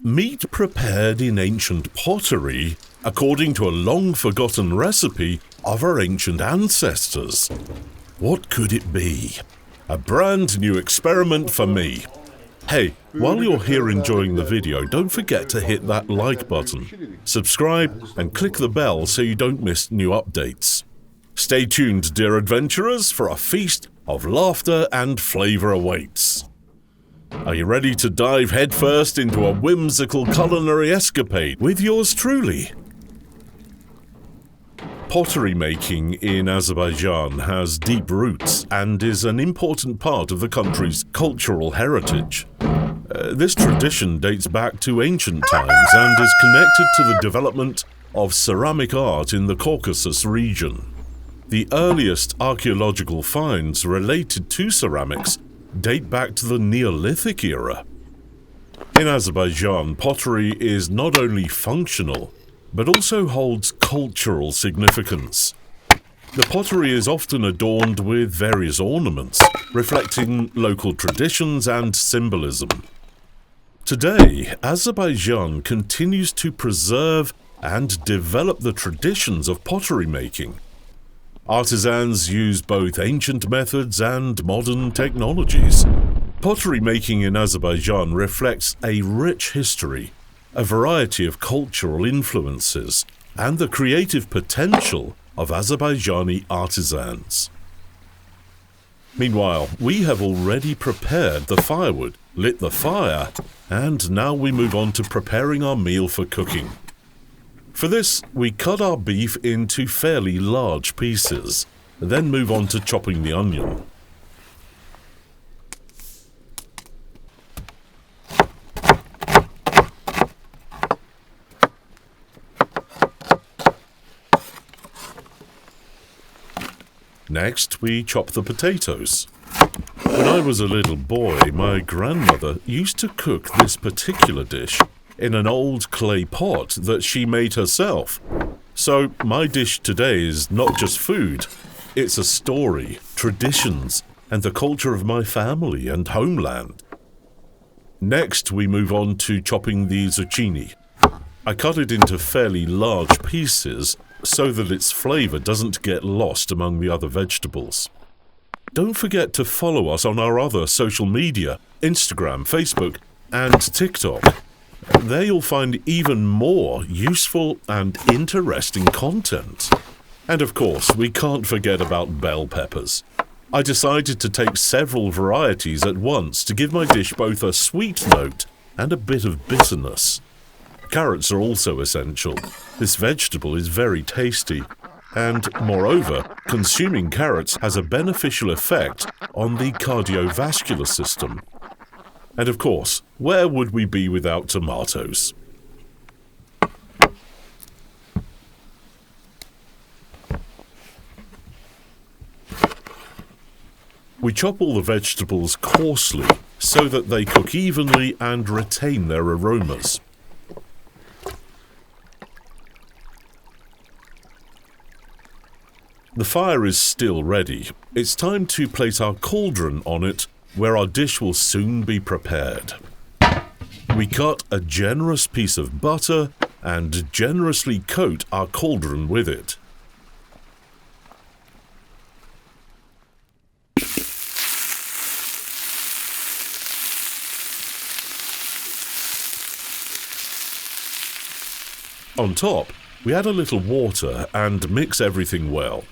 Meat prepared in ancient pottery, according to a long-forgotten recipe of our ancient ancestors. What could it be? A brand new experiment for me. Hey, while you're here enjoying the video, don't forget to hit that like button, subscribe, and click the bell so you don't miss new updates. Stay tuned, dear adventurers, for a feast of laughter and flavor awaits. Are you ready to dive headfirst into a whimsical culinary escapade with yours truly? Pottery making in Azerbaijan has deep roots and is an important part of the country's cultural heritage. This tradition dates back to ancient times and is connected to the development of ceramic art in the Caucasus region. The earliest archaeological finds related to ceramics date back to the Neolithic era. In Azerbaijan, pottery is not only functional, but also holds cultural significance. The pottery is often adorned with various ornaments, reflecting local traditions and symbolism. Today, Azerbaijan continues to preserve and develop the traditions of pottery making. Artisans use both ancient methods and modern technologies. Pottery making in Azerbaijan reflects a rich history, a variety of cultural influences, and the creative potential of Azerbaijani artisans. Meanwhile, we have already prepared the firewood, lit the fire, and now we move on to preparing our meal for cooking. For this, we cut our beef into fairly large pieces, then move on to chopping the onion. Next, we chop the potatoes. When I was a little boy, my grandmother used to cook this particular dish in an old clay pot that she made herself. So my dish today is not just food, it's a story, traditions, and the culture of my family and homeland. Next, we move on to chopping the zucchini. I cut it into fairly large pieces so that its flavor doesn't get lost among the other vegetables. Don't forget to follow us on our other social media, Instagram, Facebook, and TikTok. There you'll find even more useful and interesting content. And of course, we can't forget about bell peppers. I decided to take several varieties at once to give my dish both a sweet note and a bit of bitterness. Carrots are also essential. This vegetable is very tasty, and moreover, consuming carrots has a beneficial effect on the cardiovascular system. And of course, where would we be without tomatoes? We chop all the vegetables coarsely so that they cook evenly and retain their aromas. The fire is still ready. It's time to place our cauldron on it, where our dish will soon be prepared. We cut a generous piece of butter and generously coat our cauldron with it. On top, we add a little water and mix everything well.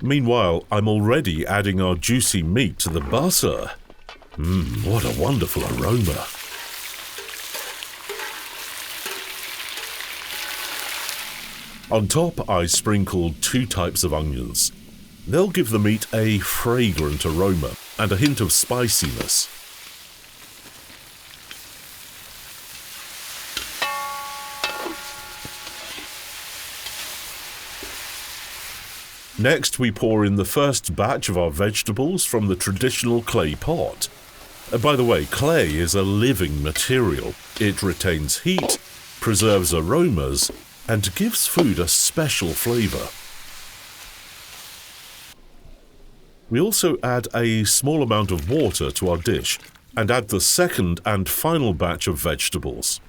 Meanwhile, I'm already adding our juicy meat to the butter. What a wonderful aroma. On top, I sprinkled 2 types of onions. They'll give the meat a fragrant aroma and a hint of spiciness. Next, we pour in the first batch of our vegetables from the traditional clay pot. By the way, clay is a living material. It retains heat, preserves aromas, and gives food a special flavour. We also add a small amount of water to our dish and add the second and final batch of vegetables.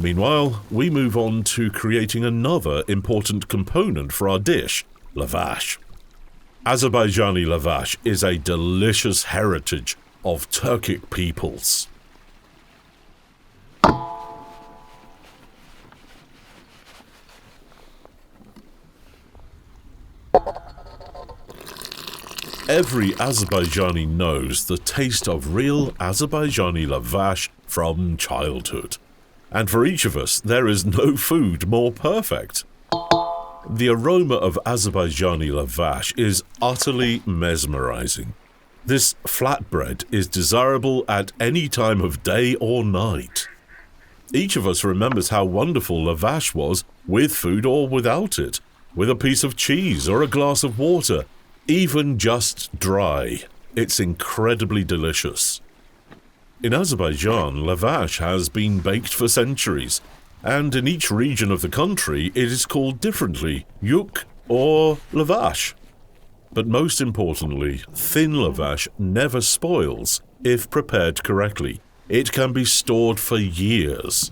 Meanwhile, we move on to creating another important component for our dish, lavash. Azerbaijani lavash is a delicious heritage of Turkic peoples. Every Azerbaijani knows the taste of real Azerbaijani lavash from childhood. And for each of us, there is no food more perfect. The aroma of Azerbaijani lavash is utterly mesmerizing. This flatbread is desirable at any time of day or night. Each of us remembers how wonderful lavash was with food or without it, with a piece of cheese or a glass of water, even just dry. It's incredibly delicious. In Azerbaijan, lavash has been baked for centuries, and in each region of the country it is called differently, yuk or lavash. But most importantly, thin lavash never spoils if prepared correctly. It can be stored for years.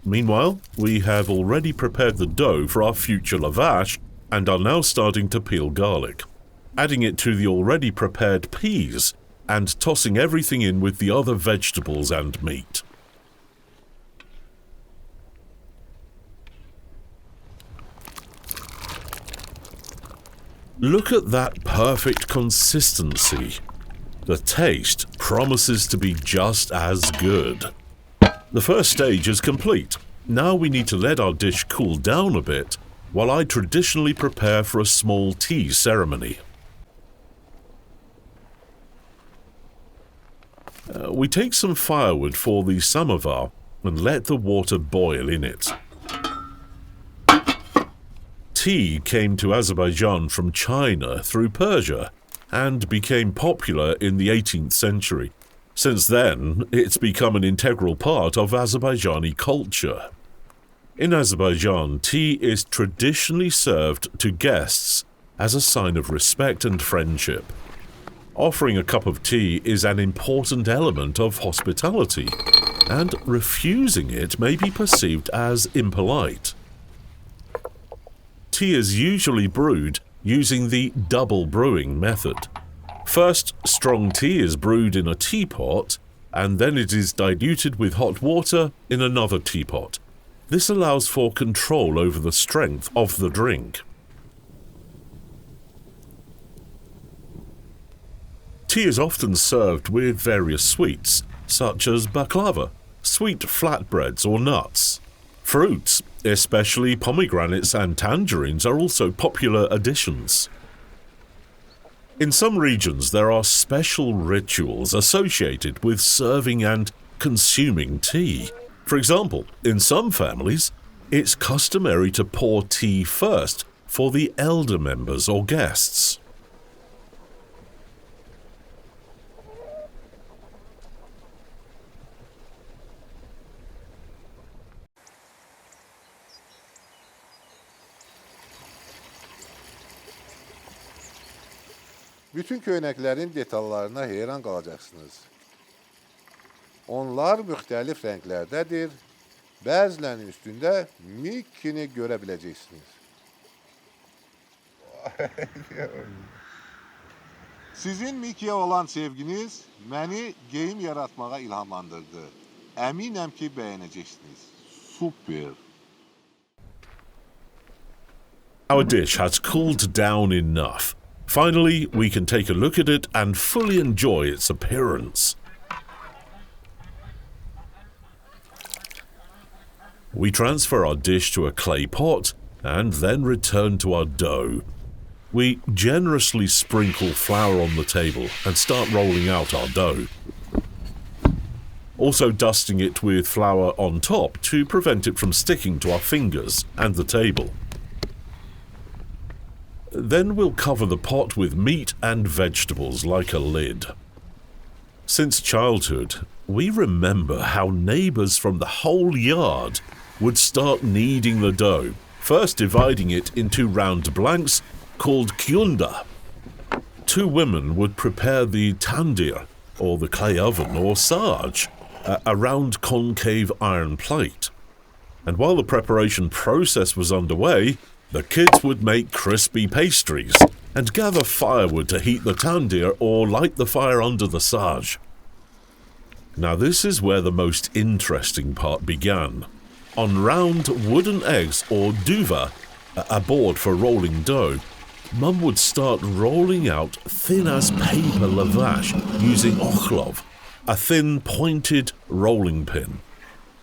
Meanwhile, we have already prepared the dough for our future lavash and are now starting to peel garlic, adding it to the already prepared peas and tossing everything in with the other vegetables and meat. Look at that perfect consistency. The taste promises to be just as good. The first stage is complete. Now we need to let our dish cool down a bit while I traditionally prepare for a small tea ceremony. We take some firewood for the samovar and let the water boil in it. Tea came to Azerbaijan from China through Persia and became popular in the 18th century. Since then, it's become an integral part of Azerbaijani culture. In Azerbaijan, tea is traditionally served to guests as a sign of respect and friendship. Offering a cup of tea is an important element of hospitality, and refusing it may be perceived as impolite. Tea is usually brewed using the double brewing method. First, strong tea is brewed in a teapot, and then it is diluted with hot water in another teapot. This allows for control over the strength of the drink. Tea is often served with various sweets, such as baklava, sweet flatbreads or nuts. Fruits, especially pomegranates and tangerines, are also popular additions. In some regions, there are special rituals associated with serving and consuming tea. For example, in some families, it's customary to pour tea first for the elder members or guests. Bütün köynəklərin detallarına heyran qalacaqsınız. Onlar müxtəlif rənglərdədir. Bəzilərinin üstündə Mickey'ni görə biləcəksiniz. Sizin Mickey'e olan sevginiz məni geyim yaratmağa ilhamlandırdı. Əminəm ki, bəyənəcəksiniz. Super. Our dish has cooled down enough. Finally, we can take a look at it and fully enjoy its appearance. We transfer our dish to a clay pot and then return to our dough. We generously sprinkle flour on the table and start rolling out our dough. also dusting it with flour on top to prevent it from sticking to our fingers and the table. Then we'll cover the pot with meat and vegetables like a lid. Since childhood, we remember how neighbours from the whole yard would start kneading the dough, first dividing it into round blanks called kyunda. Two women would prepare the tandir, or the clay oven, or sarge, a round concave iron plate. And while the preparation process was underway, the kids would make crispy pastries and gather firewood to heat the tandir or light the fire under the sarge. Now this is where the most interesting part began. On round wooden eggs or duva, a board for rolling dough, Mum would start rolling out thin as paper lavash using ochlov, a thin pointed rolling pin.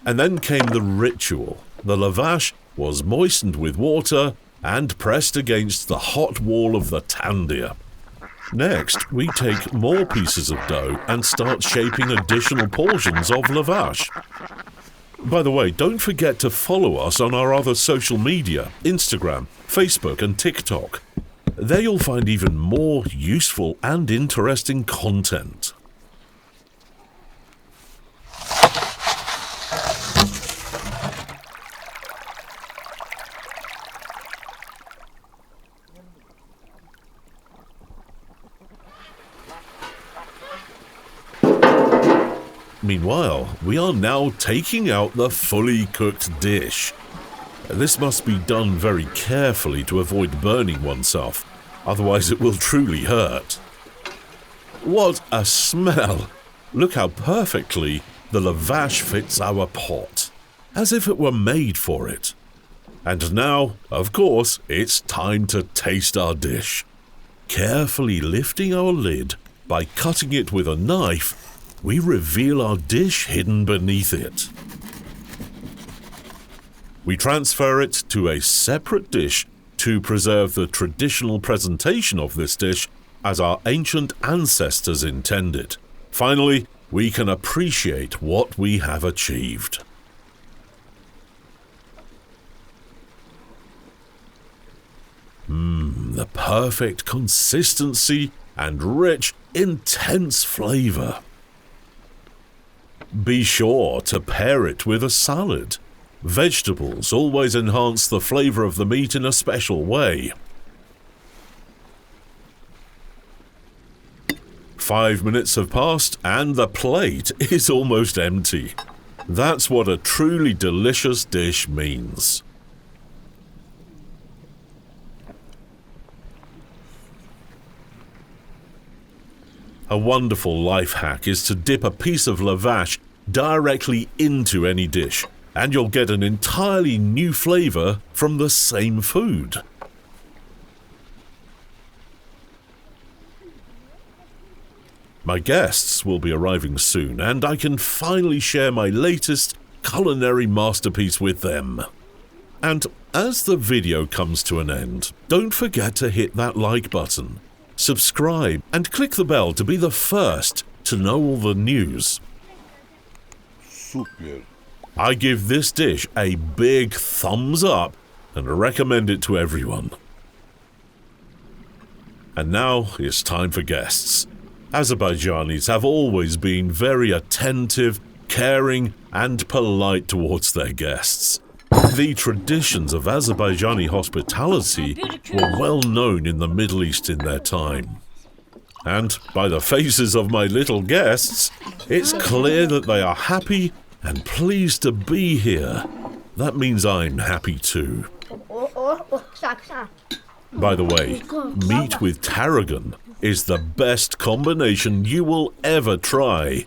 And then came the ritual. The lavash was moistened with water and pressed against the hot wall of the tandir. Next, we take more pieces of dough and start shaping additional portions of lavash. By the way, don't forget to follow us on our other social media, Instagram, Facebook and TikTok. There you'll find even more useful and interesting content. Meanwhile, we are now taking out the fully cooked dish. This must be done very carefully to avoid burning oneself, otherwise it will truly hurt. What a smell! Look how perfectly the lavash fits our pot, as if it were made for it. And now, of course, it's time to taste our dish. Carefully lifting our lid by cutting it with a knife, we reveal our dish hidden beneath it. We transfer it to a separate dish to preserve the traditional presentation of this dish as our ancient ancestors intended. Finally, we can appreciate what we have achieved. The perfect consistency and rich, intense flavor. Be sure to pair it with a salad. Vegetables always enhance the flavor of the meat in a special way. 5 minutes have passed and the plate is almost empty. That's what a truly delicious dish means. A wonderful life hack is to dip a piece of lavash directly into any dish, and you'll get an entirely new flavor from the same food. My guests will be arriving soon, and I can finally share my latest culinary masterpiece with them. And as the video comes to an end, don't forget to hit that like button, subscribe, and click the bell to be the first to know all the news. Super. I give this dish a big thumbs up and recommend it to everyone. And now it's time for guests. Azerbaijanis have always been very attentive, caring, and polite towards their guests. The traditions of Azerbaijani hospitality were well known in the Middle East in their time. And by the faces of my little guests, it's clear that they are happy and pleased to be here. That means I'm happy too. By the way, meat with tarragon is the best combination you will ever try.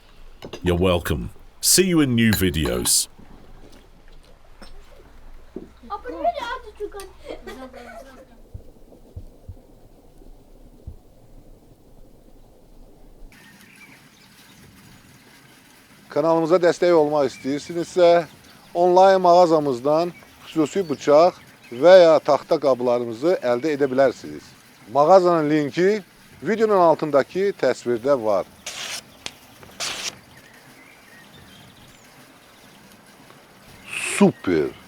You're welcome. See you in new videos. Kanalımıza dəstək olmaq istəyirsinizsə, onlayn mağazamızdan xüsusi bıçaq və ya taxta qablarımızı əldə edə bilərsiniz. Mağazanın linki videonun altındakı təsvirdə var. Super.